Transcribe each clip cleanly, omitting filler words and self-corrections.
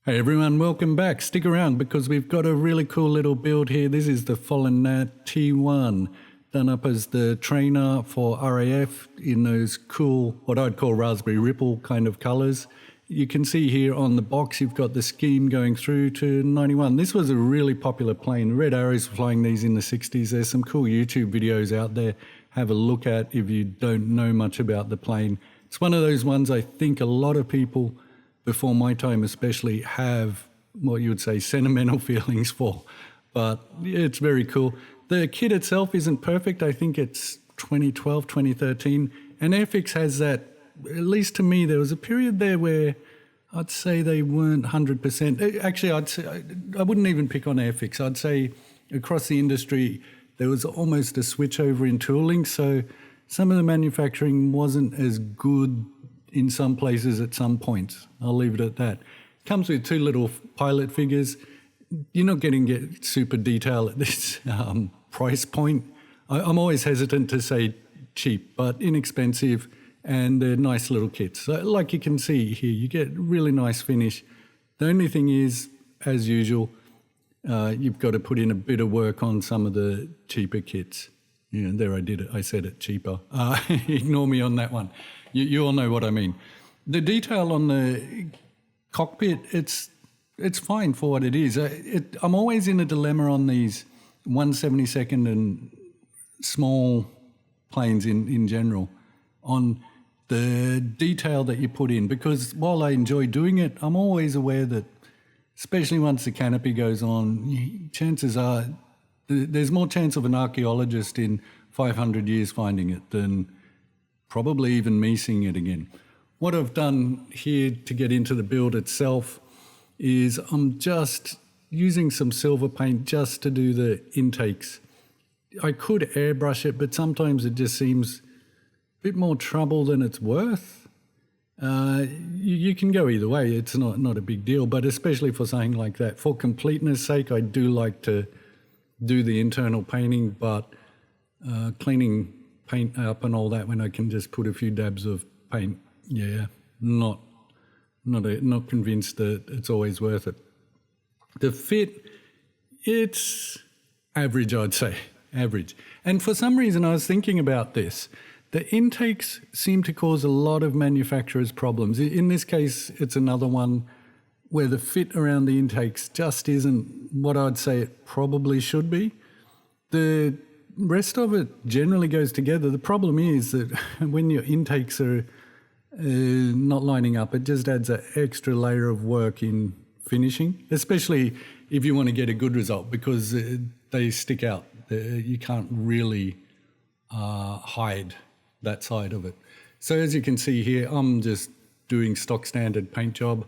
Hey everyone, welcome back. Stick around because we've got a really cool little build here. This is the Folland Gnat T.1, done up as the trainer for RAF in those cool, what I'd call raspberry ripple kind of colours. You can see here on the box you've got the scheme going through to 91. This was a really popular plane. Red Arrows were flying these in the 60s. There's some cool YouTube videos out there. Have a look at if you don't know much about the plane. It's one of those ones I think a lot of people before my time especially have what you would say sentimental feelings for, but it's very cool. The kit itself isn't perfect. I think it's 2012, 2013, and Airfix has that, at least to me, there was a period there where I'd say they weren't 100%. Actually, I'd say, I wouldn't even pick on Airfix. I'd say across the industry, there was almost a switch over in tooling, so some of the manufacturing wasn't as good in some places at some points. I'll leave it at that. Comes with two little pilot figures. You're not getting super detail at this price point. I'm always hesitant to say cheap, but inexpensive, and they're nice little kits. So like you can see here, you get really nice finish. The only thing is, as usual, you've got to put in a bit of work on some of the cheaper kits. Yeah, there I did it. I said it, cheaper. Ignore me on that one. You all know what I mean. The detail on the cockpit, it's fine for what it is. I'm always in a dilemma on these 1/72 and small planes in general on the detail that you put in, because while I enjoy doing it, I'm always aware that, especially once the canopy goes on, chances are there's more chance of an archaeologist in 500 years finding it than probably even me seeing it again. What I've done here to get into the build itself is I'm just using some silver paint just to do the intakes. I could airbrush it, but sometimes it just seems a bit more trouble than it's worth. You can go either way. It's not a big deal, but especially for something like that. For completeness sake, I do like to do the internal painting, but cleaning paint up and all that when I can just put a few dabs of paint, yeah, not convinced that it's always worth it. The fit, it's average, I'd say, average. And for some reason I was thinking about this. The intakes seem to cause a lot of manufacturers' problems. In this case, it's another one where the fit around the intakes just isn't what I'd say it probably should be. The rest of it generally goes together. The problem is that when your intakes are not lining up, it just adds an extra layer of work in finishing, especially if you want to get a good result, because they stick out. You can't really hide that side of it. So as you can see here, I'm just doing stock standard paint job.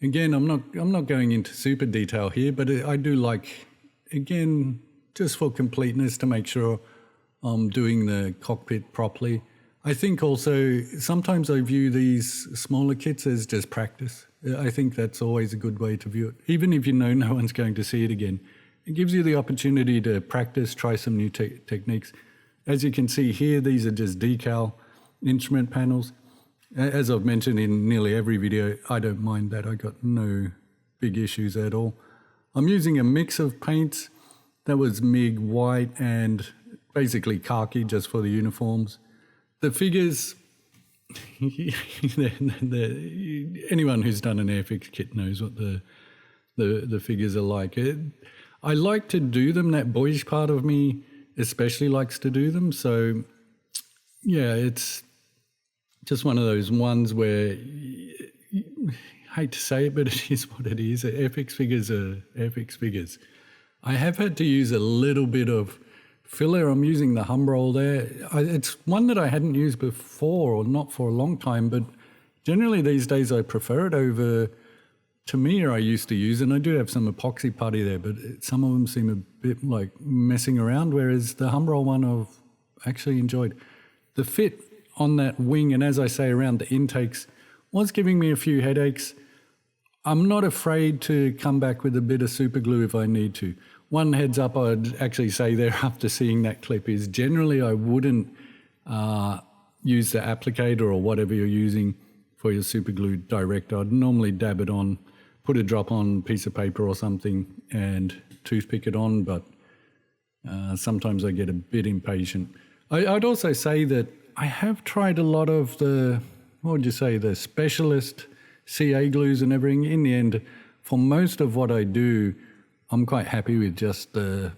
Again, I'm not going into super detail here, but I do like, again, just for completeness, to make sure I'm doing the cockpit properly. I think also sometimes I view these smaller kits as just practice. I think that's always a good way to view it. Even if you know no one's going to see it again, it gives you the opportunity to practice, try some new techniques. As you can see here, these are just decal instrument panels. As I've mentioned in nearly every video, I don't mind that. I got no big issues at all. I'm using a mix of paints. That was MIG, white, and basically khaki just for the uniforms. The figures, anyone who's done an Airfix kit knows what the figures are like. I like to do them. That boyish part of me especially likes to do them. So, yeah, it's just one of those ones where, I hate to say it, but it is what it is. Airfix figures are Airfix figures. I have had to use a little bit of filler. I'm using the Humbrol there. It's one that I hadn't used before, or not for a long time, but generally these days I prefer it over Tamiya I used to use, and I do have some epoxy putty there, but some of them seem a bit like messing around, whereas the Humbrol one I've actually enjoyed. The fit on that wing, and as I say, around the intakes, was giving me a few headaches. I'm not afraid to come back with a bit of super glue if I need to. One heads up I'd actually say there after seeing that clip is generally I wouldn't use the applicator or whatever you're using for your super glue direct. I'd normally dab it on put a drop on a piece of paper or something and toothpick it on, but sometimes I get a bit impatient. I'd also say that I have tried a lot of the specialist CA glues and everything. In the end, for most of what I do, I'm quite happy with just the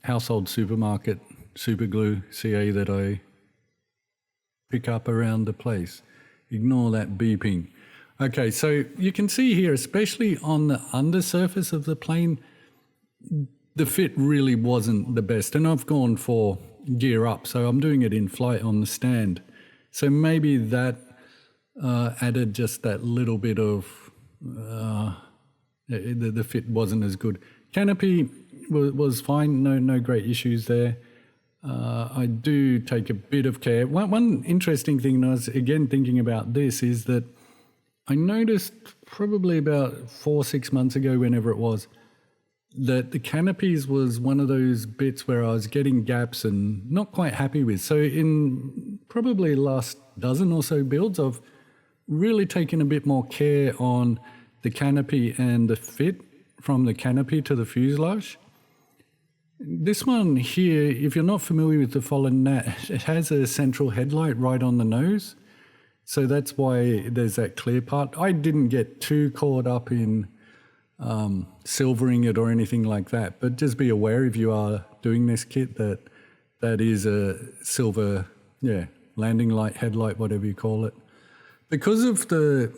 household supermarket super glue CA that I pick up around the place. Ignore that beeping. Okay, so you can see here, especially on the undersurface of the plane, the fit really wasn't the best. And I've gone for gear up, so I'm doing it in flight on the stand. So maybe that added just that little bit of the fit wasn't as good. Canopy was fine, no great issues there. I do take a bit of care. One interesting thing, I was again thinking about this, is that I noticed probably about 4 or 6 months ago, whenever it was, that the canopies was one of those bits where I was getting gaps and not quite happy with. So in probably the last dozen or so builds, I've really taken a bit more care on the canopy and the fit from the canopy to the fuselage. This one here, if you're not familiar with the Folland Gnat, it has a central headlight right on the nose. So that's why there's that clear part. I didn't get too caught up in silvering it or anything like that, but just be aware if you are doing this kit that is a silver, landing light, headlight, whatever you call it. Because of the,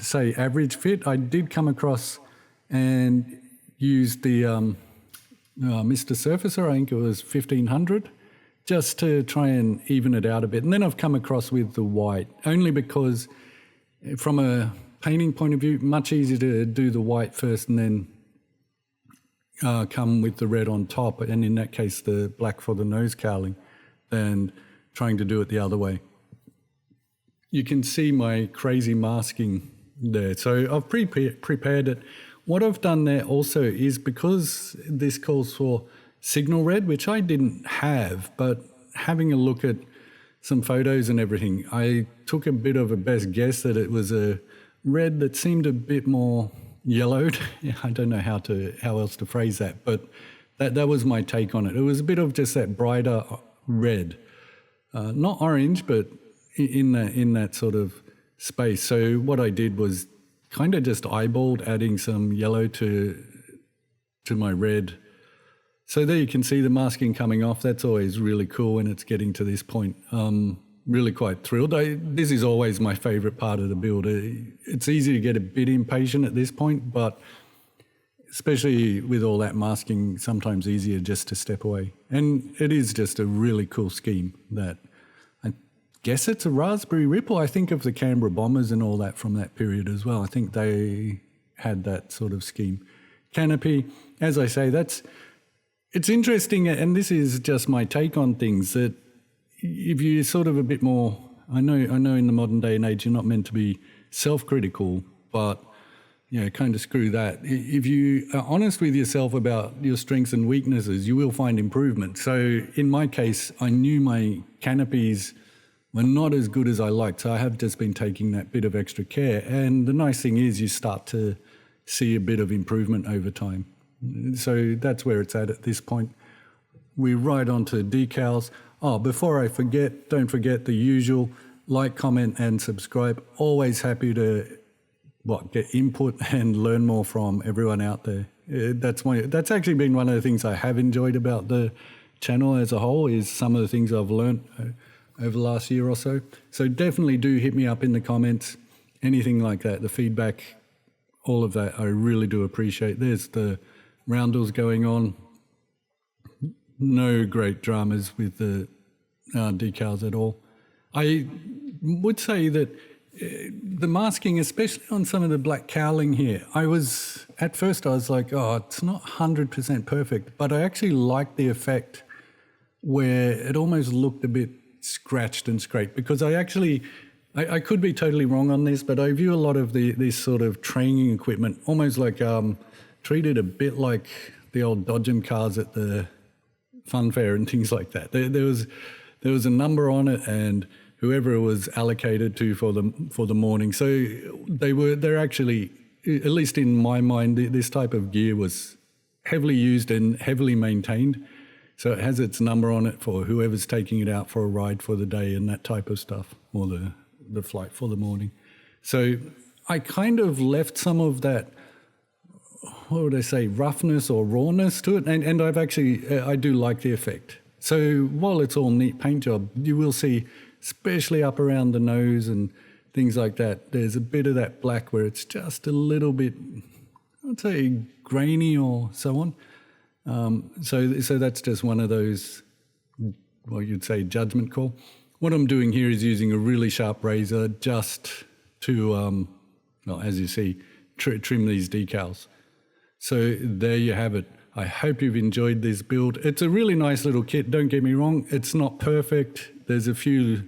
say, average fit, I did come across and use the Mr. Surfacer, I think it was 1500, just to try and even it out a bit. And then I've come across with the white, only because from a painting point of view, much easier to do the white first and then come with the red on top, and in that case the black for the nose cowling, than trying to do it the other way. You can see my crazy masking there. So I've prepared it. What I've done there also is, because this calls for signal red, which I didn't have, but having a look at some photos and everything, I took a bit of a best guess that it was a red that seemed a bit more yellowed. I don't know how else to phrase that, but that was my take on it. It was a bit of just that brighter red, not orange, but in that sort of space. So what I did was kind of just eyeballed adding some yellow to my red. So there you can see the masking coming off. That's always really cool when it's getting to this point. Really quite thrilled. This is always my favorite part of the build. It's easy to get a bit impatient at this point, but especially with all that masking, sometimes easier just to step away. And it is just a really cool scheme that I guess it's a Raspberry Ripple. I think of the Canberra Bombers and all that from that period as well. I think they had that sort of scheme. Canopy, as I say, it's interesting, and this is just my take on things, that if you're sort of a bit more, I know in the modern day and age you're not meant to be self-critical, but kind of screw that. If you are honest with yourself about your strengths and weaknesses, you will find improvement. So in my case, I knew my canopies were not as good as I liked, so I have just been taking that bit of extra care. And the nice thing is you start to see a bit of improvement over time. So that's where it's at this point. We're right on to decals. Oh, before I forget, don't forget the usual: like, comment and subscribe. Always happy to get input and learn more from everyone out there. That's actually been one of the things I have enjoyed about the channel as a whole, is some of the things I've learned over the last year or so. So definitely do hit me up in the comments, anything like that, the feedback, all of that, I really do appreciate. There's the roundels going on. No great dramas with the decals at all. I would say that the masking, especially on some of the black cowling here, at first I was like, it's not 100% perfect, but I actually liked the effect where it almost looked a bit scratched and scraped, because I could be totally wrong on this, but I view a lot of this sort of training equipment almost like treated a bit like the old Dodgem cars at the fun fair and things like that. There was a number on it, and whoever it was allocated to for the morning. So they're actually at least in my mind, this type of gear was heavily used and heavily maintained. So it has its number on it for whoever's taking it out for a ride for the day and that type of stuff, or the flight for the morning. So I kind of left some of that, what would I say, roughness or rawness to it. And I've actually, I do like the effect. So while it's all neat paint job, you will see, especially up around the nose and things like that, there's a bit of that black where it's just a little bit, I'd say, grainy or so on. So that's just one of those, well, you'd say judgment call. What I'm doing here is using a really sharp razor just to, well, as you see, trim these decals. So there you have it. I hope you've enjoyed this build. It's a really nice little kit, don't get me wrong. It's not perfect. There's a few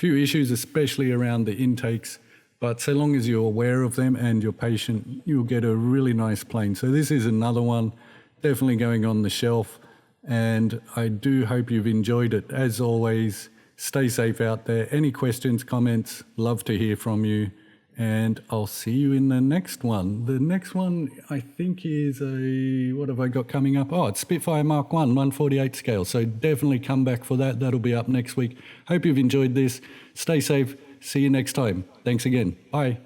issues, especially around the intakes. But so long as you're aware of them and you're patient, you'll get a really nice plane. So this is another one definitely going on the shelf. And I do hope you've enjoyed it. As always, stay safe out there. Any questions, comments, love to hear from you. And I'll see you in the next one. The next one, I think, is what have I got coming up? Oh, it's Spitfire Mark 1, 1/48 scale. So definitely come back for that. That'll be up next week. Hope you've enjoyed this. Stay safe. See you next time. Thanks again. Bye.